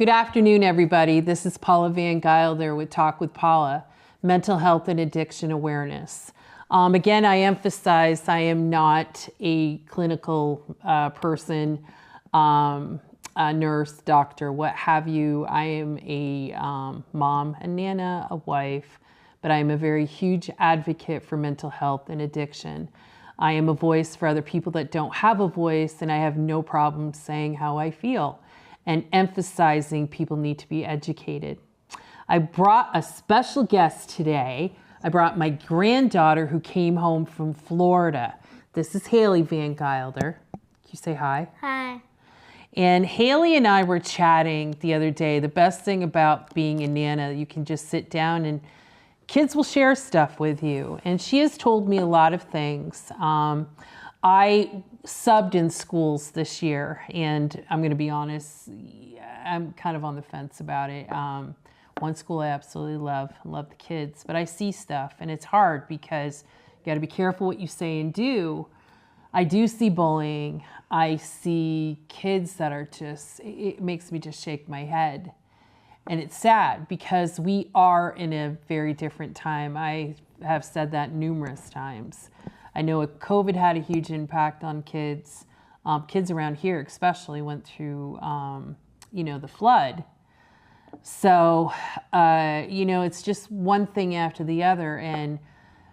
Good afternoon, everybody. This is Paula Van Gilder with Talk with Paula, Mental Health and Addiction Awareness. Again, I emphasize I am not a clinical person, a nurse, doctor, what have you. I am a mom, a nana, a wife, but I am a very huge advocate for mental health and addiction. I am a voice for other people that don't have a voice, and I have no problem saying how I feel and emphasizing people need to be educated. I brought a special guest today. I brought my granddaughter who came home from Florida. This is Haley Van Gilder. Can you say hi? Hi. And Haley and I were chatting the other day. The best thing about being a nana, you can just sit down and kids will share stuff with you. And she has told me a lot of things. I subbed in schools this year, and I'm going to be honest, I'm kind of on the fence about it. One school I absolutely love the kids, but I see stuff, and it's hard because you got to be careful what you say and do. I do see bullying. I see kids that are just, it makes me just shake my head. And it's sad because we are in a very different time. I have said that numerous times. I know COVID had a huge impact on kids. Kids around here especially went through, the flood. So, it's just one thing after the other. And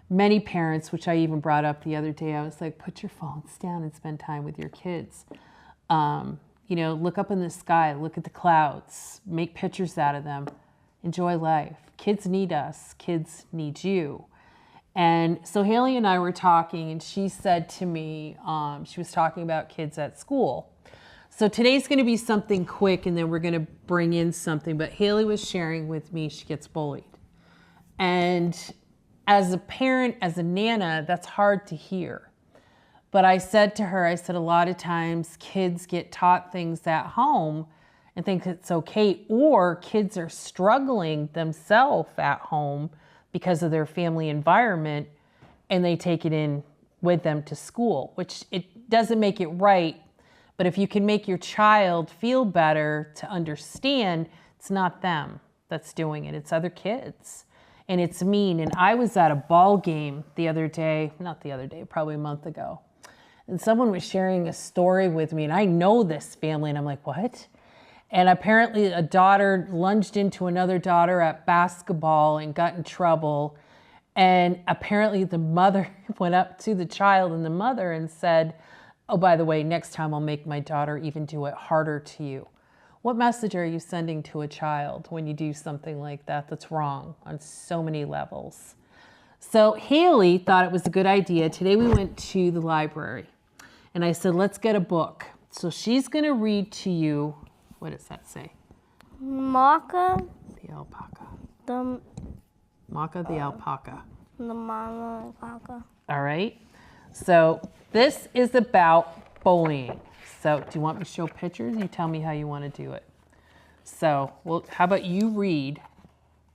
many parents, which I even brought up the other day, I was like, put your phones down and spend time with your kids. Look up in the sky, look at the clouds, make pictures out of them, enjoy life. Kids need us, kids need you. And so Haley and I were talking, and she said to me, she was talking about kids at school. So today's going to be something quick, and then we're going to bring in something. But Haley was sharing with me she gets bullied. And as a parent, as a nana, that's hard to hear. But I said to her, a lot of times kids get taught things at home and think it's okay, or kids are struggling themselves at home because of their family environment, and they take it in with them to school, which it doesn't make it right. But if you can make your child feel better to understand, it's not them that's doing it, it's other kids. And it's mean. And I was at a ball game probably a month ago. And someone was sharing a story with me, and I know this family, and I'm like, what? And apparently a daughter lunged into another daughter at basketball and got in trouble. And apparently the mother went up to the child and the mother and said, oh, by the way, next time I'll make my daughter even do it harder to you. What message are you sending to a child when you do something like that that's wrong on so many levels? So Haley thought it was a good idea. Today we went to the library, and I said, let's get a book. So she's going to read to you. What does that say? Macca the Alpaca. the Macca the Alpaca. the mama alpaca. All right. So this is about bullying. So do you want me to show pictures? You tell me how you want to do it. So, how about you read?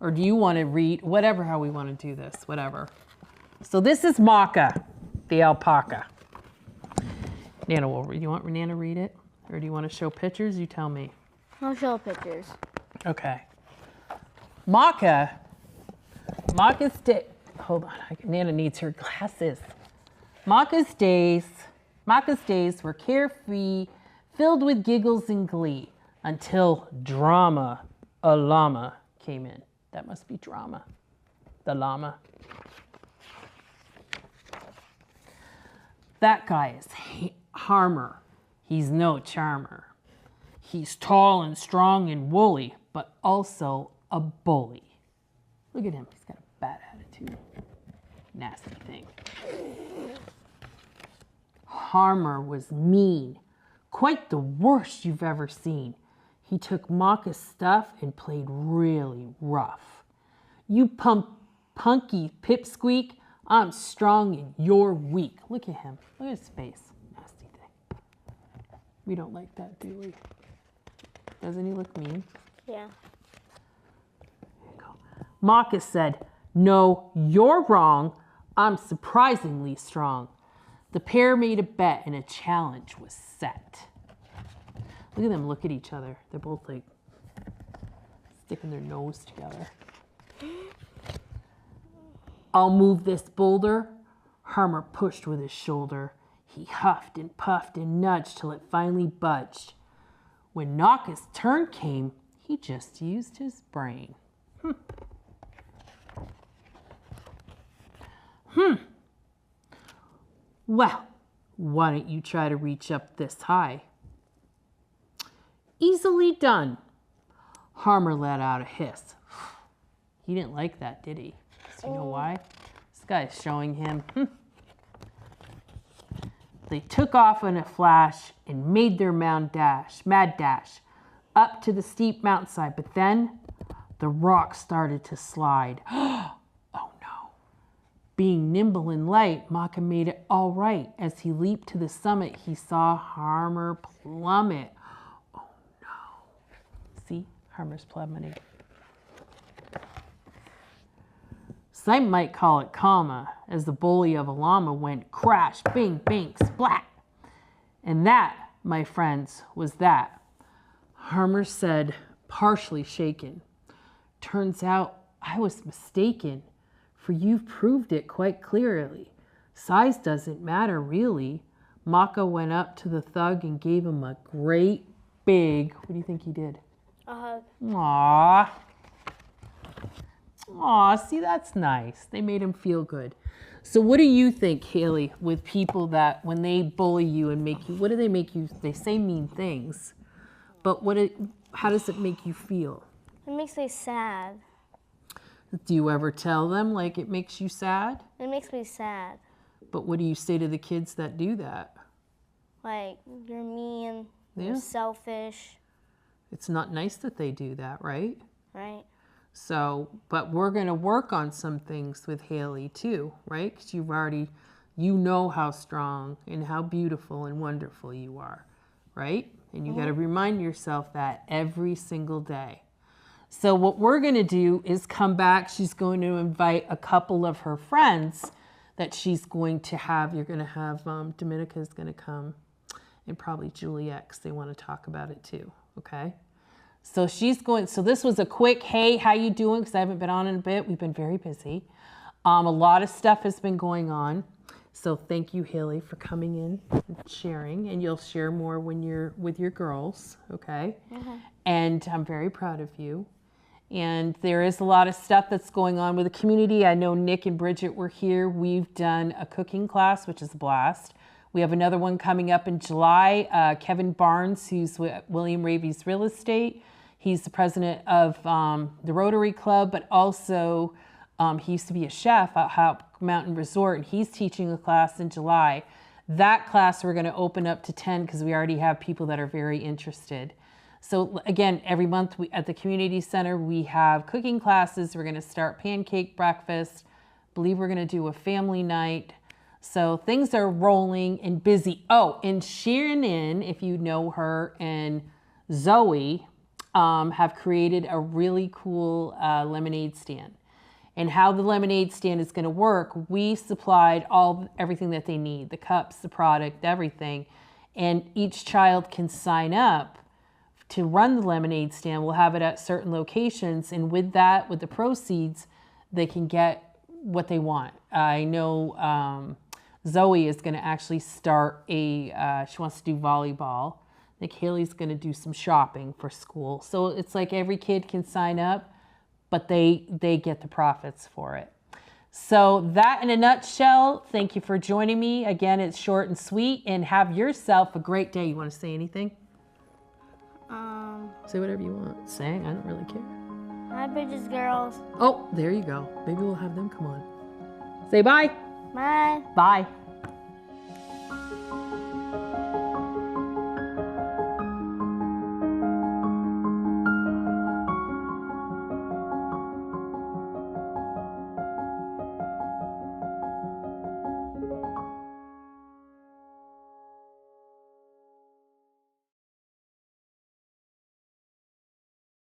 Or do you want to read? Whatever, how we want to do this, whatever. So this is Macca the Alpaca. Nana will read. You want Nana to read it? Or do you want to show pictures? You tell me. I'll show pictures. Okay. Macca's day. Hold on. Nana needs her glasses. Macca's days were carefree, filled with giggles and glee, until drama, a llama, came in. That must be drama. The llama. That guy is Harmer. He's no charmer. He's tall and strong and woolly, but also a bully. Look at him. He's got a bad attitude. Nasty thing. Harmer was mean. Quite the worst you've ever seen. He took Macca's stuff and played really rough. You punky pipsqueak, I'm strong and you're weak. Look at him. Look at his face. Nasty thing. We don't like that, do we? Doesn't he look mean? Yeah. There you go. Macca said, no, you're wrong. I'm surprisingly strong. The pair made a bet and a challenge was set. Look at them look at each other. They're both like, Sticking their nose together. I'll move this boulder. Harmer pushed with his shoulder. He huffed and puffed and nudged till it finally budged. When Naka's turn came, he just used his brain. Well, why don't you try to reach up this high? Easily done. Harmer let out a hiss. He didn't like that, did he? So you know why? This guy's showing him. They took off in a flash and made their mad dash, up to the steep mountainside. But then the rocks started to slide. Oh no. Being nimble and light, Macca made it all right. As he leaped to the summit, he saw Harmer plummet. Oh no. See, Harmer's plummeting. Some might call it karma, as the bully of a llama went crash, bing, bing, splat. And that, my friends, was that. Harmer said, partially shaken. Turns out I was mistaken, for you've proved it quite clearly. Size doesn't matter, really. Macca went up to the thug and gave him a great big, what do you think he did? A hug. Aww. Aw, see, that's nice. They made him feel good. So what do you think, Haley, with people that when they bully you and make you, what do they make you, they say mean things, but how does it make you feel? It makes me sad. Do you ever tell them like it makes you sad? It makes me sad. But what do you say to the kids that do that? Like, you're mean, Yeah. you're selfish, It's not nice that they do that, right? right? So, but we're going to work on some things with Haley too, right? Because you know how strong and how beautiful and wonderful you are, right? And you got to remind yourself that every single day. So what we're going to do is come back. She's going to invite a couple of her friends that she's going to have. You're going to have Dominica's going to come, and probably Juliet, because they want to talk about it too, okay? So so this was a quick, hey, how you doing? Because I haven't been on in a bit. We've been very busy. A lot of stuff has been going on. So thank you, Haley, for coming in and sharing. And you'll share more when you're with your girls, okay? And I'm very proud of you. And there is a lot of stuff that's going on with the community. I know Nick and Bridget were here. We've done a cooking class, which is a blast. We have another one coming up in July. Kevin Barnes, who's with William Ravy's Real Estate. He's the president of the Rotary Club, but also he used to be a chef at Hop Mountain Resort, and he's teaching a class in July. That class we're going to open up to 10 because we already have people that are very interested. So again, every month at the community center, we have cooking classes. We're going to start pancake breakfast. Believe we're going to do a family night. So things are rolling and busy. Oh, and Shannon, if you know her, and Zoe have created a really cool lemonade stand. And how the lemonade stand is going to work, we supplied everything that they need, the cups, the product, everything. And each child can sign up to run the lemonade stand. We'll have it at certain locations. And with that, with the proceeds, they can get what they want. I know Zoe is going to actually start she wants to do volleyball. I think Haley's going to do some shopping for school. So it's like every kid can sign up, but they get the profits for it. So that in a nutshell, thank you for joining me. Again, it's short and sweet, and have yourself a great day. You want to say anything? Say whatever you want. Say, I don't really care. Hi, Bridges girls. Oh, there you go. Maybe we'll have them come on. Say bye. Bye. Bye.